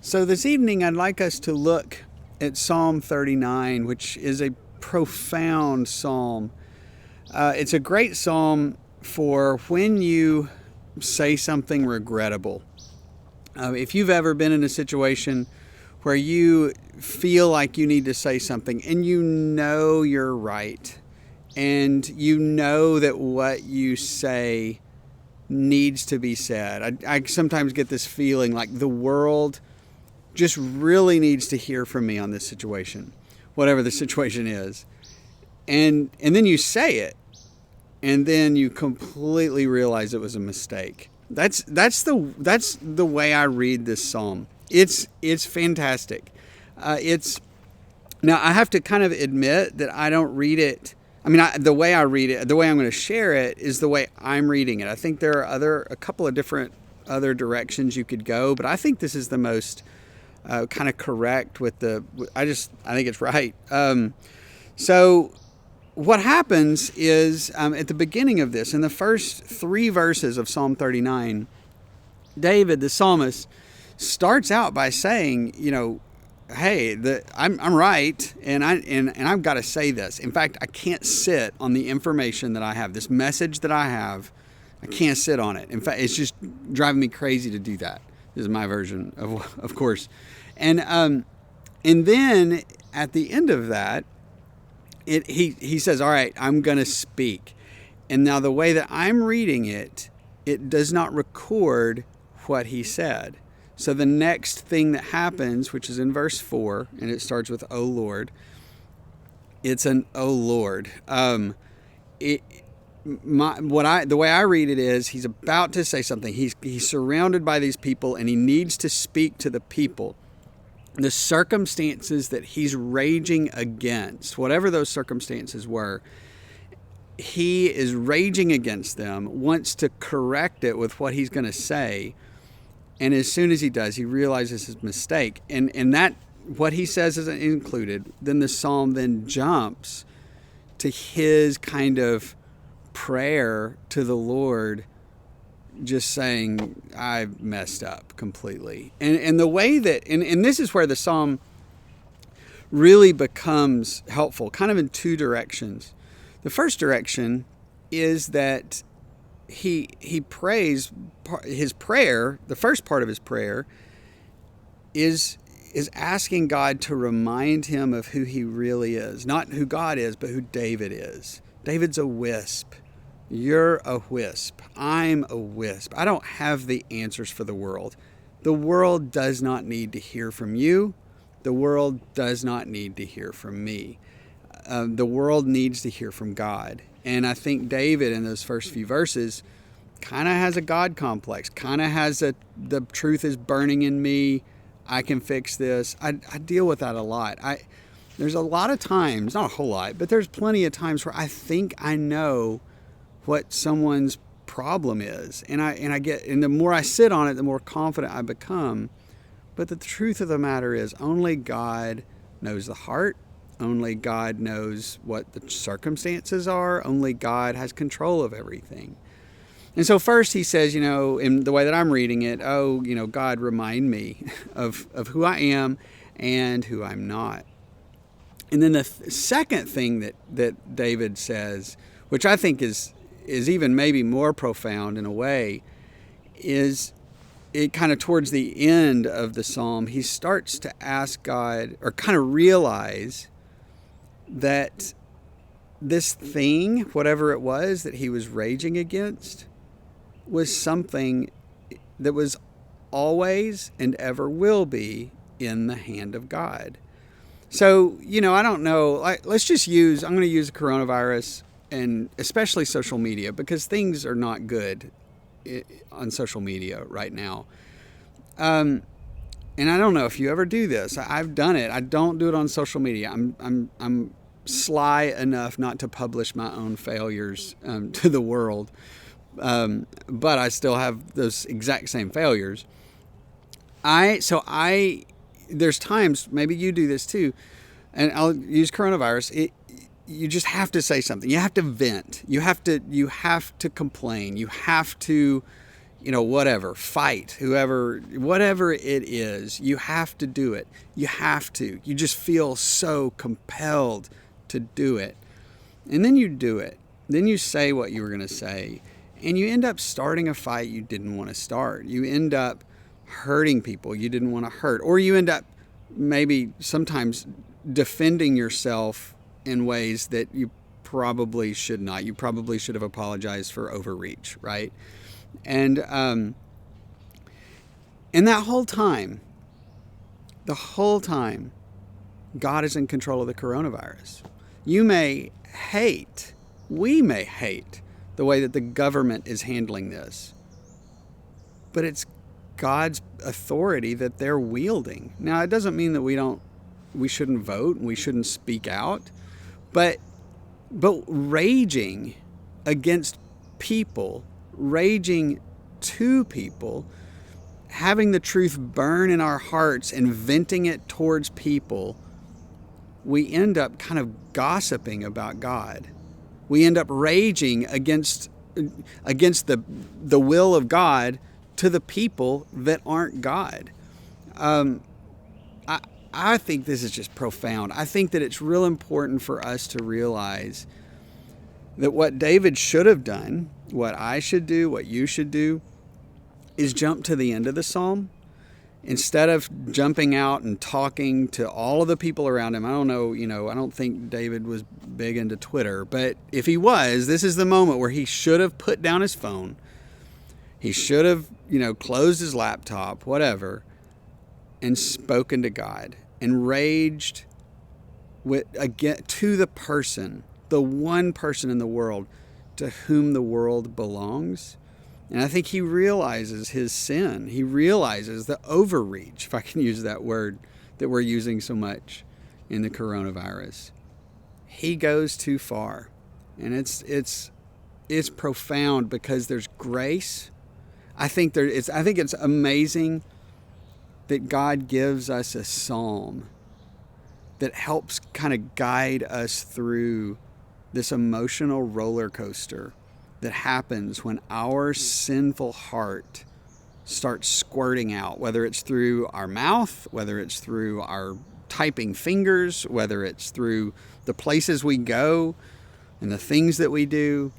So this evening, I'd like us to look at Psalm 39, which is a profound psalm. It's a great psalm for when you say something regrettable. If you've ever been in a situation where you feel like you need to say something and you know you're right, and you know that what you say needs to be said. I sometimes get this feeling like the world just really needs to hear from me on this situation, whatever the situation is. And then you say it, and then you completely realize it was a mistake. That's the way I read this psalm. It's fantastic. Now I have to kind of admit that I don't read it. I mean, the way I read it, the way I'm going to share it is the way I'm reading it. I think there are a couple of different other directions you could go, but I think this is the most kind of correct with I think it's right. So what happens is at the beginning of this, in the first 3 verses of Psalm 39, David, the psalmist, starts out by saying, hey, I'm right, and I've got to say this. In fact, I can't sit on the information that I have, this message that I have. I can't sit on it. In fact, it's just driving me crazy to do that. This is my version, of course. And then at the end of that, he says, all right, I'm going to speak. And now the way that I'm reading it, it does not record what he said. So the next thing that happens, which is in verse 4, and it starts with, O Lord, it's an O Lord. The way I read it is he's about to say something. He's surrounded by these people, and he needs to speak to the people. The circumstances that he's raging against, whatever those circumstances were, he is raging against them, wants to correct it with what he's going to say. And as soon as he does, he realizes his mistake. And that, what he says isn't included. Then the psalm then jumps to his kind of prayer to the Lord, just saying, I've messed up completely. And the way that, and this is where the psalm really becomes helpful, kind of in 2 directions. The first direction is that he prays, his prayer, the first part of his prayer is asking God to remind him of who he really is. Not who God is, but who David is. David's a wisp. You're a wisp. I'm a wisp. I don't have the answers for the world. The world does not need to hear from you. The world does not need to hear from me. The world needs to hear from God. And I think David, in those first few verses, kind of has a God complex, kind of has the truth is burning in me. I can fix this. I deal with that a lot. There's a lot of times, not a whole lot, but there's plenty of times where I think I know what someone's problem is. And the more I sit on it, the more confident I become. But the truth of the matter is only God knows the heart. Only God knows what the circumstances are. Only God has control of everything. And so first he says, in the way that I'm reading it, God, remind me of who I am and who I'm not. And then the second thing that David says, which I think is even maybe more profound in a way, is it kind of towards the end of the psalm, he starts to ask God, or kind of realize that this thing, whatever it was that he was raging against, was something that was always and ever will be in the hand of God. So, I don't know, I'm going to use the coronavirus and especially social media, because things are not good on social media right now. And I don't know if you ever do this. I've done it. I don't do it on social media. I'm sly enough not to publish my own failures to the world, but I still have those exact same failures. There's times, maybe you do this too, and I'll use coronavirus. You just have to say something. You have to vent. You have to complain. You have to whatever, fight, whoever, whatever it is, you have to do it. You have to. You just feel so compelled to do it. And then you do it. Then you say what you were going to say. And you end up starting a fight you didn't want to start. You end up hurting people you didn't want to hurt. Or you end up maybe sometimes defending yourself in ways that you probably should not. You probably should have apologized for overreach, right? And that whole time, God is in control of the coronavirus. We may hate the way that the government is handling this, but it's God's authority that they're wielding. Now, it doesn't mean that we shouldn't vote and we shouldn't speak out, but raging against people, raging to people, having the truth burn in our hearts and venting it towards people, we end up kind of gossiping about God. We end up raging against the will of God to the people that aren't God. I think this is just profound. I think that it's real important for us to realize that what David should have done, what I should do, what you should do, is jump to the end of the psalm. Instead of jumping out and talking to all of the people around him. I don't know, I don't think David was big into Twitter, but if he was, this is the moment where he should have put down his phone. He should have, closed his laptop, whatever, and spoken to God and raged to the person, the one person in the world to whom the world belongs. And I think he realizes his sin. He realizes the overreach, if I can use that word that we're using so much in the coronavirus. He goes too far. And it's profound because there's grace. I think it's amazing that God gives us a psalm that helps kind of guide us through this emotional roller coaster that happens when our sinful heart starts squirting out, whether it's through our mouth, whether it's through our typing fingers, whether it's through the places we go and the things that we do.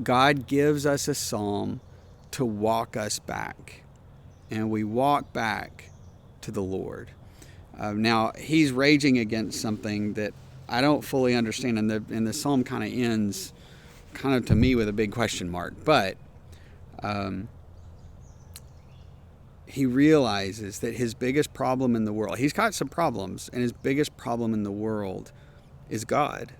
God gives us a psalm to walk us back, and we walk back to the Lord. Now, he's raging against something that I don't fully understand, and the psalm kind of ends kind of to me with a big question mark, but he realizes that his biggest problem in the world, he's got some problems, and his biggest problem in the world is God.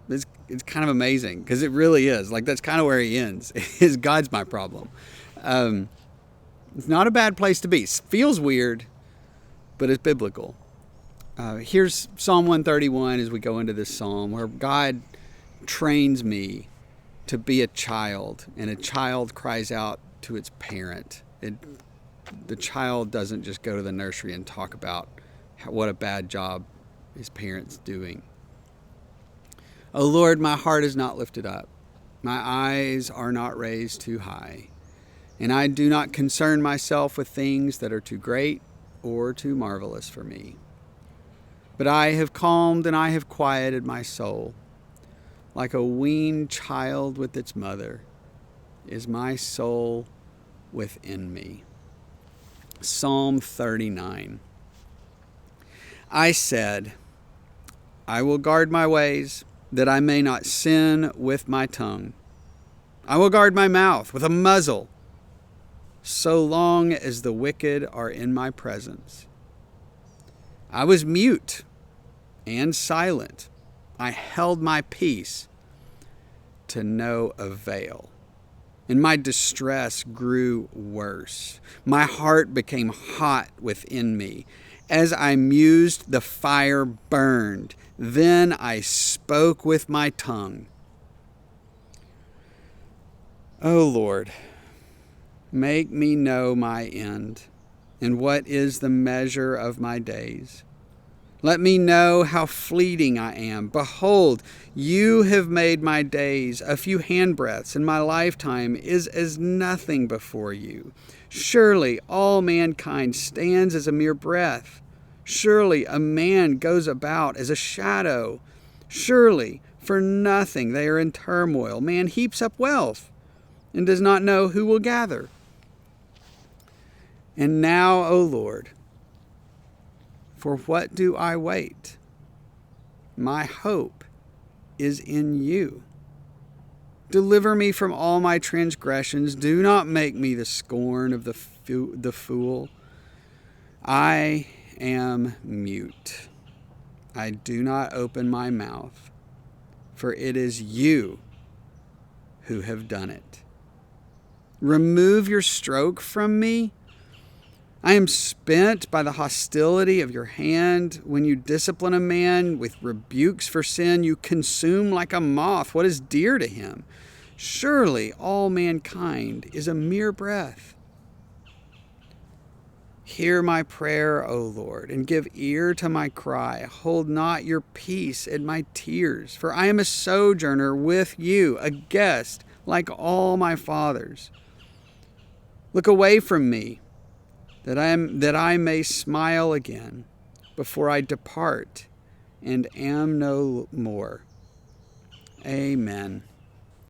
It's kind of amazing because it really is. Like, that's kind of where he ends. Is God's my problem. It's not a bad place to be. It feels weird, but it's biblical. Here's Psalm 131 as we go into this psalm, where God trains me to be a child, and a child cries out to its parent. The child doesn't just go to the nursery and talk about what a bad job his parent's doing. O Lord, my heart is not lifted up. My eyes are not raised too high. And I do not concern myself with things that are too great or too marvelous for me. But I have calmed and I have quieted my soul. Like a weaned child with its mother is my soul within me. Psalm 39. I said, I will guard my ways, that I may not sin with my tongue. I will guard my mouth with a muzzle, so long as the wicked are in my presence. I was mute and silent. I held my peace to no avail. And my distress grew worse. My heart became hot within me. As I mused, the fire burned. Then I spoke with my tongue. O Lord, make me know my end, and what is the measure of my days. Let me know how fleeting I am. Behold, you have made my days a few handbreadths, and my lifetime is as nothing before you. Surely all mankind stands as a mere breath. Surely a man goes about as a shadow. Surely for nothing they are in turmoil. Man heaps up wealth and does not know who will gather. And now, O Lord, for what do I wait? My hope is in you. Deliver me from all my transgressions. Do not make me the scorn of the fool. I am mute. I do not open my mouth, for it is you who have done it. Remove your stroke from me. I am spent by the hostility of your hand. When you discipline a man with rebukes for sin, you consume like a moth what is dear to him. Surely all mankind is a mere breath. Hear my prayer, O Lord, and give ear to my cry. Hold not your peace at my tears, for I am a sojourner with you, a guest like all my fathers. Look away from me, that I may smile again before I depart and am no more. Amen.